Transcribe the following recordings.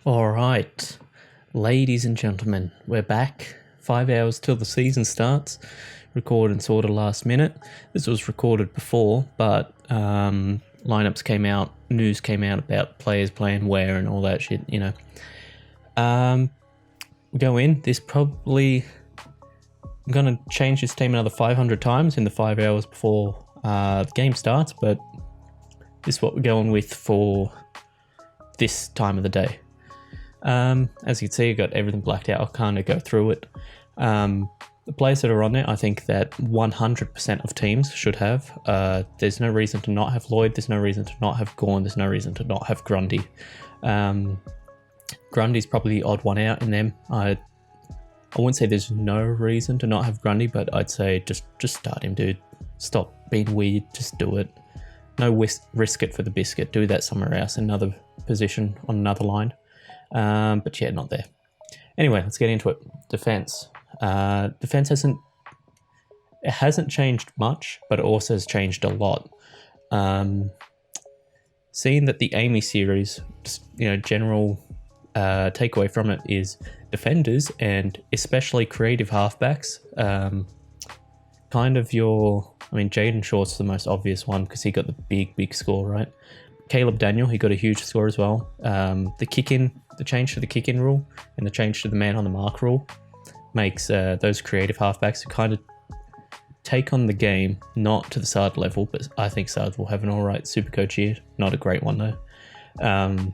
All right, ladies and gentlemen, we're back. 5 hours till the season starts. Recording sort of last minute. This was recorded before, but lineups came out, news came out about players playing where and all that shit, you know. We go in. I'm going to change this team another 500 times in the 5 hours before the game starts, but this is what we're going with for this time of the day. As you can see, I've got everything blacked out. I'll kind of go through it. The players that are on there, I think that 100% of teams should have. There's no reason to not have Lloyd. There's no reason to not have Gorn. There's no reason to not have Grundy. Grundy's probably the odd one out in them. I wouldn't say there's no reason to not have Grundy, but I'd say just start him, dude. Stop being weird. Just do it. No risk it for the biscuit. Do that somewhere else, another position on another line. But yeah, not there. Anyway, let's get into it. Defense. Defense hasn't changed much, but it also has changed a lot. Seeing that the Amy series, general takeaway from it is defenders and especially creative halfbacks. Jaden Short's the most obvious one because he got the big score, right? Caleb Daniel, he got a huge score as well. The change to the kick-in rule and the change to the man on the mark rule makes those creative halfbacks kind of take on the game, not to the Sard level, but I think Sard will have an alright Supercoach year. Not a great one though.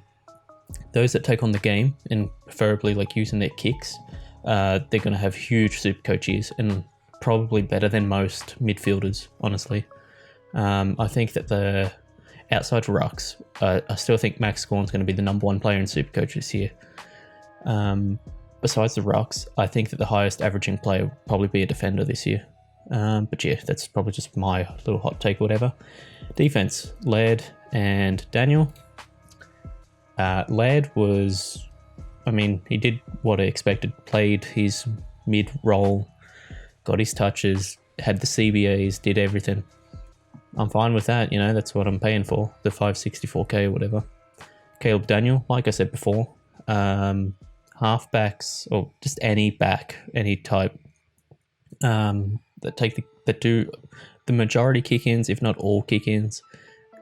Those that take on the game and preferably like using their kicks, they're going to have huge Supercoach years and probably better than most midfielders, honestly. I think that the outside rucks, I still think Max Gorn's going to be the number one player in Supercoach this year. Besides the rucks, I think that the highest averaging player will probably be a defender this year. But yeah, that's probably just my little hot take or whatever. Defense, Laird and Daniel. Laird he did what I expected. Played his mid-roll, got his touches, had the CBAs, did everything. I'm fine with that, that's what I'm paying for, the 564k or whatever. Caleb Daniel, like I said before, halfbacks, or just any back, any type, that do the majority kick-ins, if not all kick-ins,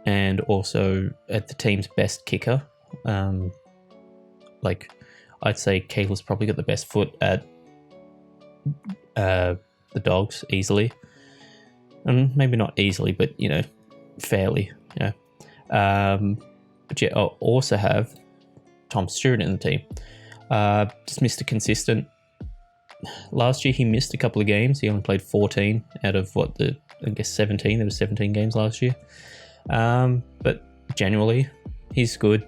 and also at the team's best kicker. I'd say Caleb's probably got the best foot at the Dogs, easily. And maybe not easily, but, fairly, But yeah, I'll also have Tom Stewart in the team. Just Mr. Consistent. Last year he missed a couple of games. He only played 14 out of 17. There were 17 games last year. But generally, he's good.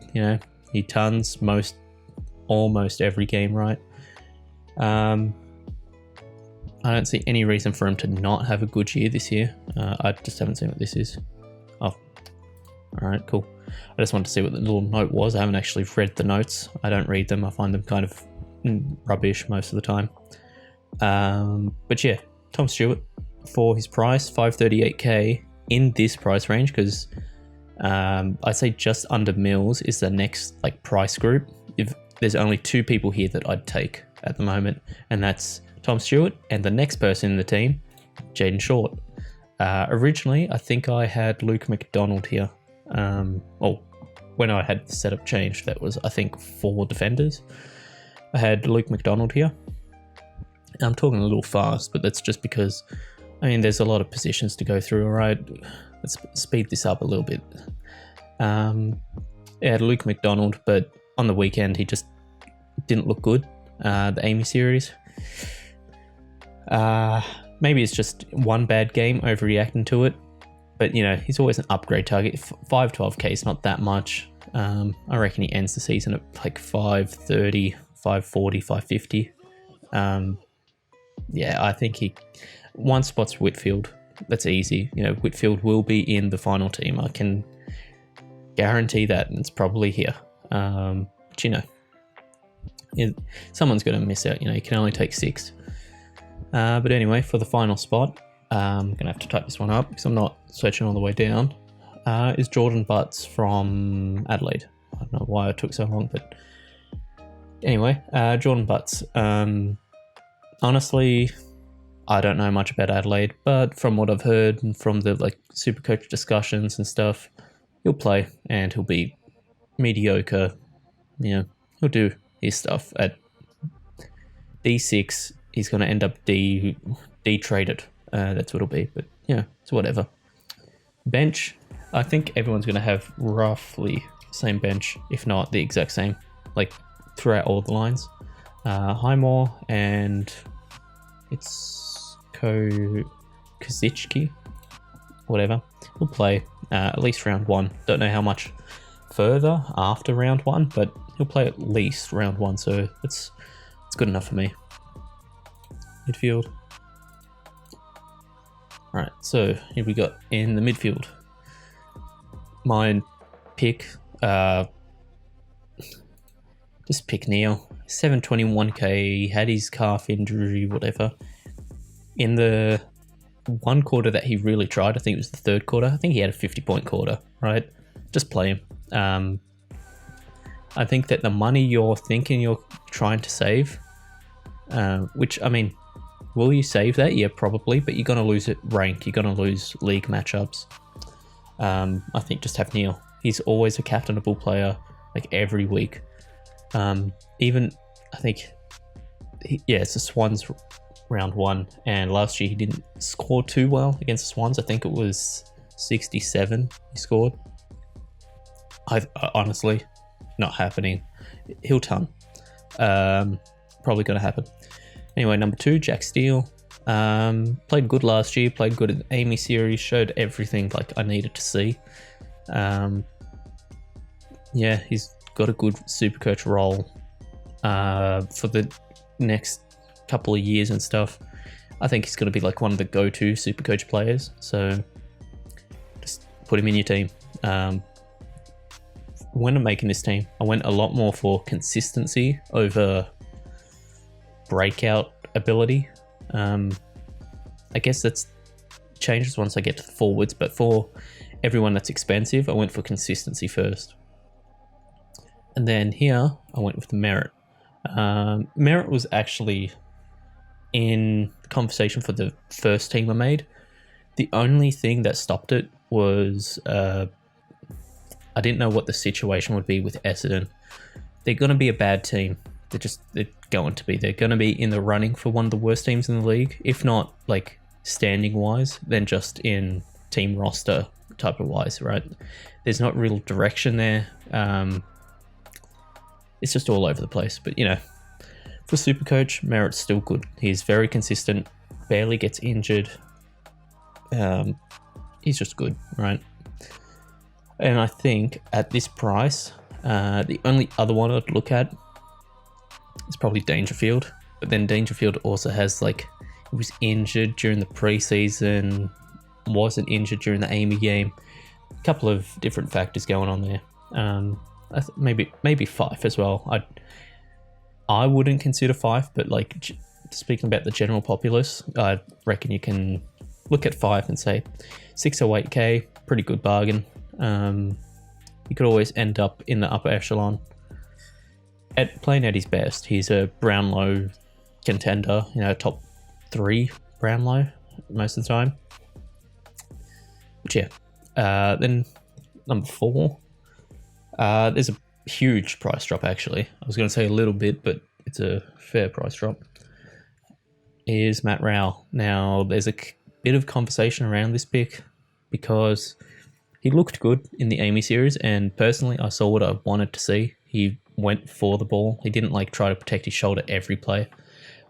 He tons almost every game, right? I don't see any reason for him to not have a good year this year. I just haven't seen what this is. Oh, all right, cool. I just wanted to see what the little note was. I haven't actually read the notes. I don't read them. I find them kind of rubbish most of the time. But yeah, Tom Stewart, for his price, 538k in this price range, because I'd say just under Mills is the next price group. If there's only two people here that I'd take at the moment, and that's Tom Stewart and the next person in the team, Jaden Short. Originally, I think I had Luke Mcdonald here. When I had the setup changed, that was, I think, 4 defenders. I had Luke Mcdonald here. I'm talking a little fast, but that's just because, there's a lot of positions to go through, alright? Let's speed this up a little bit. I had Luke Mcdonald, but on the weekend, he just didn't look good. The Amy series. Maybe it's just one bad game, overreacting to it, but he's always an upgrade target. 512k is not that much. I reckon he ends the season at 530, 540, 550. I think one spot's Whitfield. That's easy. Whitfield will be in the final team. I can guarantee that, and it's probably here. Someone's going to miss out. You can only take 6. But anyway, for the final spot, I'm going to have to type this one up because I'm not searching all the way down, is Jordan Butts from Adelaide. I don't know why it took so long, but Anyway, Jordan Butts. Honestly, I don't know much about Adelaide, but from what I've heard and from the Supercoach discussions and stuff, he'll play and he'll be mediocre. He'll do his stuff. At D6, he's going to end up D-traded. That's what it'll be, but it's whatever. Bench, I think everyone's going to have roughly the same bench, if not the exact same, throughout all the lines. Highmore and it's Kozichki, whatever. We'll play at least round 1. Don't know how much further after round 1, but he'll play at least round 1, so it's good enough for me. Midfield. Alright, so here we got in the midfield. My pick, just pick Neil. 721k, had his calf injury, whatever. In the one quarter that he really tried, I think it was the third quarter, I think he had a 50-point quarter, right? Just play him. I think that the money you're thinking you're trying to save, which, I mean, will you save that? Yeah, probably, but you're going to lose it rank. You're going to lose league matchups. I think just have Neil. He's always a captainable player, every week. Even, I think, it's the Swans round 1, and last year he didn't score too well against the Swans. I think it was 67 he scored. I honestly, not happening. He'll ton. Probably going to happen. Anyway, number 2, Jack Steele. Played good last year, played good in the Amy series, showed everything I needed to see. He's got a good Supercoach role for the next couple of years and stuff. I think he's going to be one of the go-to Supercoach players, so just put him in your team. When I'm making this team, I went a lot more for consistency over breakout ability. I guess that's changes once I get to the forwards, but for everyone that's expensive, I went for consistency first. And then here, I went with the Merit. Merit was actually in the conversation for the first team I made. The only thing that stopped it was I didn't know what the situation would be with Essendon. They're going to be a bad team. They're going to be. They're going to be in the running for one of the worst teams in the league, if not standing wise, then just in team roster type of wise, right? There's not real direction there. It's just all over the place. But for Supercoach, Merritt's still good. He's very consistent, barely gets injured. He's just good, right? And I think at this price, the only other one I'd look at is probably Dangerfield. But then Dangerfield also has he was injured during the preseason, wasn't injured during the Amy game. A couple of different factors going on there. Maybe Fife as well. I wouldn't consider Fife, but speaking about the general populace, I reckon you can look at Fife and say 608k, pretty good bargain. You could always end up in the upper echelon. Playing at his best, he's a Brownlow contender, top 3 Brownlow most of the time. But then number 4, there's a huge price drop actually. I was going to say a little bit, but it's a fair price drop. Is Matt Rowell. Now, there's a bit of conversation around this pick because he looked good in the Amy series, and personally, I saw what I wanted to see. He went for the ball. He didn't try to protect his shoulder every play.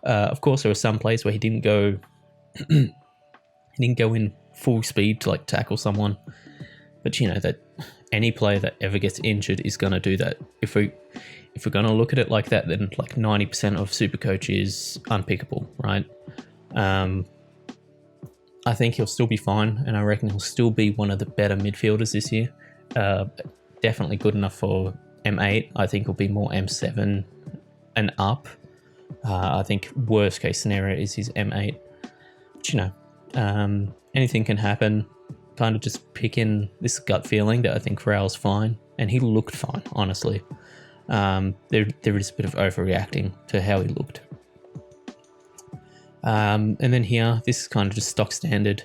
Of course, there were some plays where he didn't go. He didn't go in full speed to tackle someone. But that any player that ever gets injured is going to do that. If we're going to look at it like that, then 90% of Supercoach is unpickable, right? I think he'll still be fine, and I reckon he'll still be one of the better midfielders this year. Definitely good enough for M8. I think he'll be more M7 and up. I think worst case scenario is his M8. But anything can happen. Kind of just pick in this gut feeling that I think Raoul's fine, and he looked fine, honestly. There is a bit of overreacting to how he looked. And then here, this is kind of just stock standard.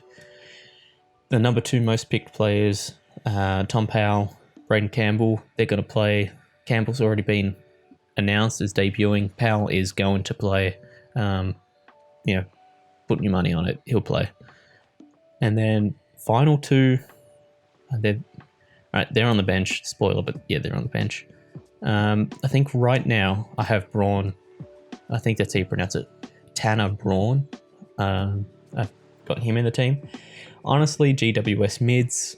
The number 2 most picked players, Tom Powell, Braden Campbell, they're going to play. Campbell's already been announced as debuting. Powell is going to play. Putting your money on it, he'll play. And then final 2, they're on the bench. Spoiler, but yeah, they're on the bench. I think right now I have Braun. I think that's how you pronounce it. Tanner Braun. I've got him in the team. Honestly, GWS mids.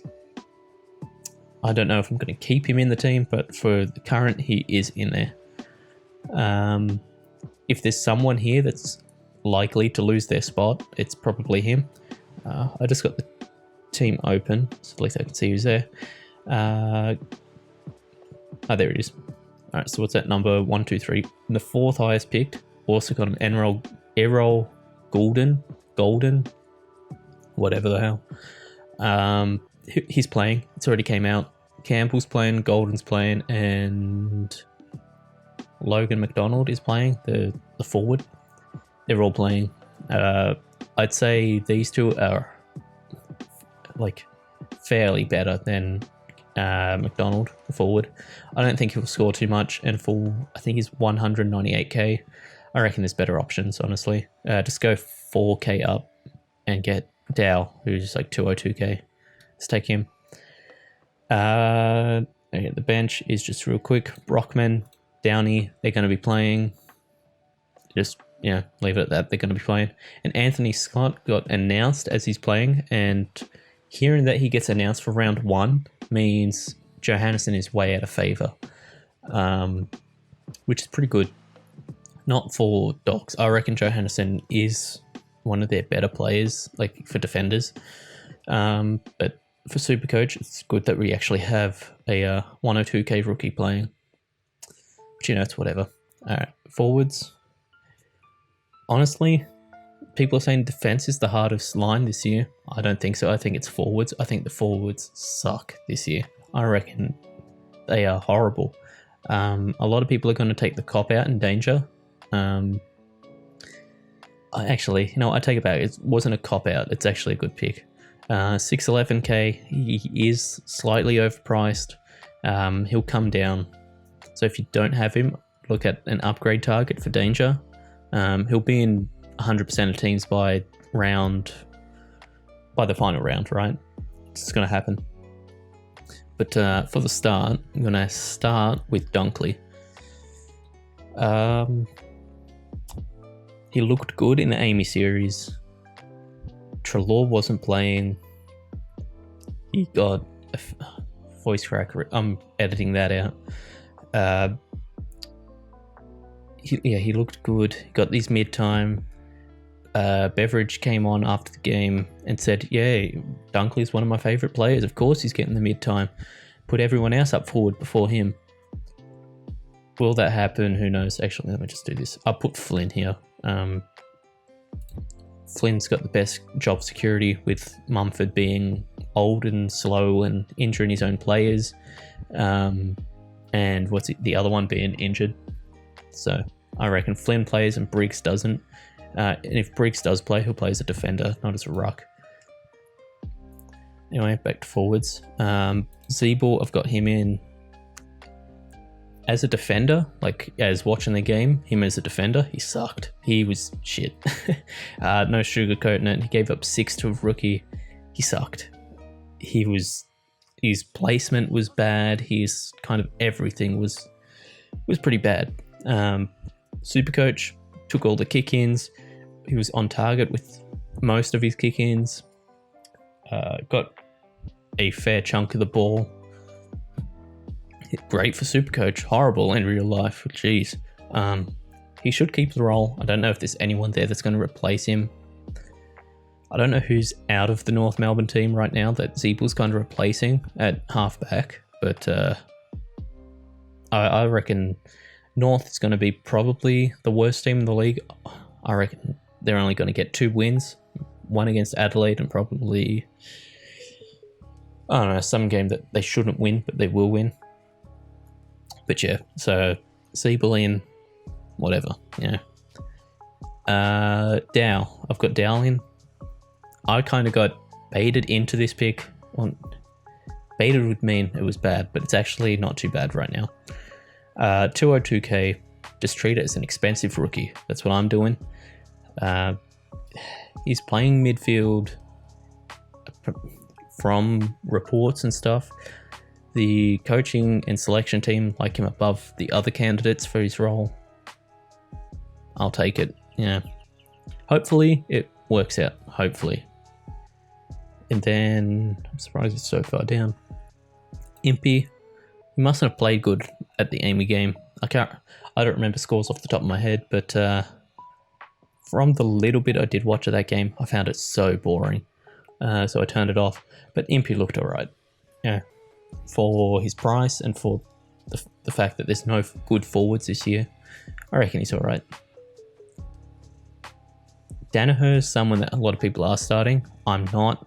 I don't know if I'm going to keep him in the team, but for the current, he is in there. If there's someone here that's likely to lose their spot, it's probably him. I just got the team open, so at least I can see who's there. There it is. Alright, so what's that number? 1, 2, 3. And the 4th highest picked. Also got him Errol Golden, whatever the hell. He's playing. It's already came out. Campbell's playing, Golden's playing, and Logan Mcdonald is playing, the forward. They're all playing. I'd say these 2 are like fairly better than McDonald, the forward. I don't think he'll score too much, and I think he's 198k. I reckon there's better options, honestly. Just go 4k up and get Dow, who's like 202k. Let's take him. The bench is just real quick. Brockman, Downey, they're going to be playing. Just, leave it at that. They're going to be playing. And Anthony Scott got announced as he's playing, and hearing that he gets announced for round 1 means Johannesson is way out of favour, which is pretty good. Not for Dogs. I reckon Johannesson is one of their better players, like for defenders. But for Supercoach, it's good that we actually have a 102k rookie playing. But it's whatever. Alright, forwards. Honestly, people are saying defense is the hardest line this year. I don't think so. I think it's forwards. I think the forwards suck this year. I reckon they are horrible. A lot of people are going to take the cop out in danger. I take it back. It wasn't a cop out. It's actually a good pick. 611k. He is slightly overpriced. He'll come down. So if you don't have him, look at an upgrade target for danger. He'll be in 100% of teams by the final round, right? It's going to happen. But for the start, I'm going to start with Dunkley. He looked good in the Amy series. Trelaw wasn't playing. He got a voice crack. I'm editing that out. He looked good. He got these mid-time. Beveridge came on after the game and said, Dunkley's one of my favourite players. Of course he's getting the mid-time. Put everyone else up forward before him. Will that happen? Who knows? Actually, let me just do this. I'll put Flynn here. Flynn's got the best job security, with Mumford being old and slow and injuring his own players. And the other one being injured. So I reckon Flynn plays and Briggs doesn't. And if Briggs does play, he'll play as a defender, not as a ruck. Anyway, back to forwards. Zeeble, I've got him in as a defender, like as watching the game, him as a defender, he sucked. He was shit. No sugarcoating it. He gave up 6 to a rookie. He sucked. His placement was bad. His kind of everything was pretty bad. Supercoach took all the kick-ins. He was on target with most of his kick-ins. Got a fair chunk of the ball. Great for Supercoach. Horrible in real life. Jeez. He should keep the role. I don't know if there's anyone there that's going to replace him. I don't know who's out of the North Melbourne team right now that Zeebel's kind of replacing at halfback, but I reckon North is going to be probably the worst team in the league. I reckon they're only going to get 2 wins, one against Adelaide and probably, I don't know, some game that they shouldn't win, but they will win. But yeah, so Siebel in, whatever, you know. Dow. I've got Dow in. I kind of got baited into this pick. Well, baited would mean it was bad, but it's actually not too bad right now. 202k, just treat it as an expensive rookie. That's what I'm doing. He's playing midfield from reports and stuff. The coaching and selection team like him above the other candidates for his role. I'll take it. Yeah. Hopefully it works out. Hopefully. And then I'm surprised it's so far down. Impy. He mustn't have played good at the Amy game. I don't remember scores off the top of my head, but from the little bit I did watch of that game, I found it so boring. So I turned it off. But Impy looked alright. Yeah. For his price and for the fact that there's no good forwards this year, I reckon he's alright. Danaher's someone that a lot of people are starting. I'm not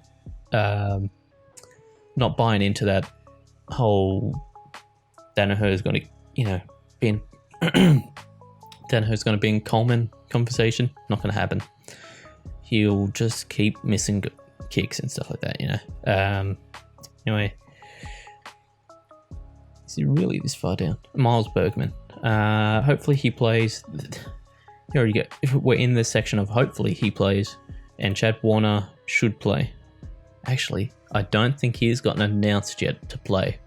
buying into that whole Danaher's going to, you know, be in Danaher's going to be in Coleman conversation. Not going to happen. He'll just keep missing kicks and stuff like that, you know. Anyway, is he really this far down? Miles Bergman. Hopefully he plays. Here we go. If we're in this section of hopefully he plays, and Chad Warner should play. Actually, I don't think he's gotten announced yet to play.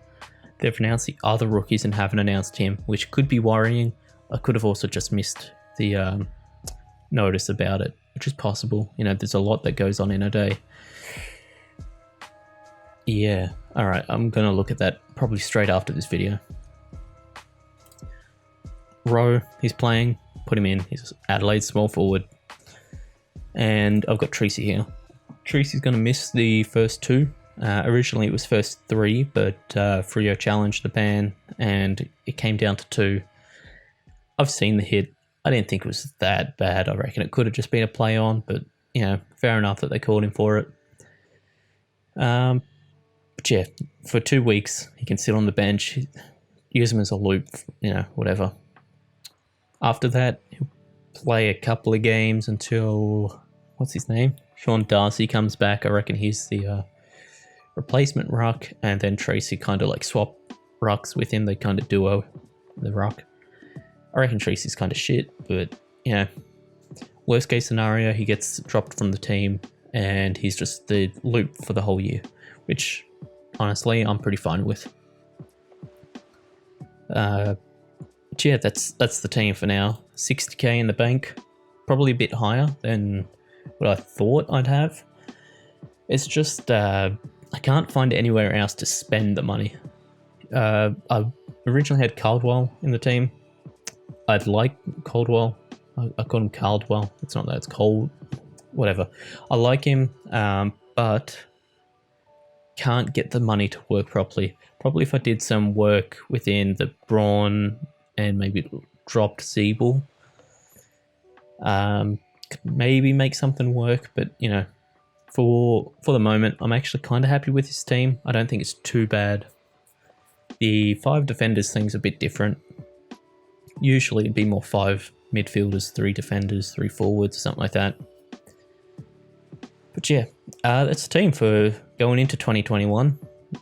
They've announced the other rookies and haven't announced him, which could be worrying. I could have also just missed the notice about it, which is possible. You know, there's a lot that goes on in a day. Yeah, alright, I'm going to look at that probably straight after this video. Rowe, he's playing. Put him in. He's Adelaide small forward. And I've got Tracy here. Tracy's going to miss the first two. Originally it was first three, but Freo challenged the ban and it came down to two. I've seen the hit. I didn't think it was that bad. I reckon it could have just been a play on, but you know, fair enough that they called him for it. But yeah, for 2 weeks he can sit on the bench, use him as a loop, you know, whatever. After that, he'll play a couple of games until, what's his name? Sean Darcy comes back. I reckon he's the replacement ruck, and then Tracy kind of like swap rucks with him. They kind of duo the ruck. I reckon Tracy's kind of shit, but you know, worst case scenario, he gets dropped from the team and he's just the loop for the whole year, which honestly I'm pretty fine with. But yeah, that's the team for now. 60k in the bank, probably a bit higher than what I thought I'd have. It's just I can't find anywhere else to spend the money. I originally had Caldwell in the team. I'd like Caldwell. I call him Caldwell. It's not that, it's cold. Whatever. I like him, but can't get the money to work properly. Probably if I did some work within the Brawn and maybe dropped Siebel, could maybe make something work, but you know, for the moment, I'm actually kind of happy with this team. I don't think it's too bad. The 5 defenders thing's a bit different. Usually it'd be more 5 midfielders, 3 defenders, 3 forwards, something like that. But yeah, that's the team for going into 2021.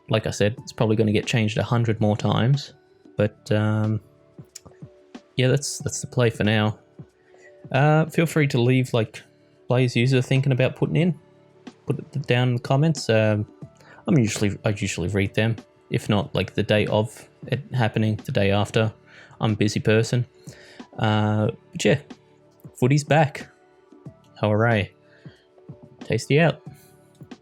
Like I said, it's probably going to get changed 100 more times. But yeah, that's the play for now. Feel free to leave like plays you're thinking about putting in. Put it down in the comments. I usually read them. If not like the day of it happening, the day after. I'm a busy person. But yeah, footy's back. Hooray. Tasty out.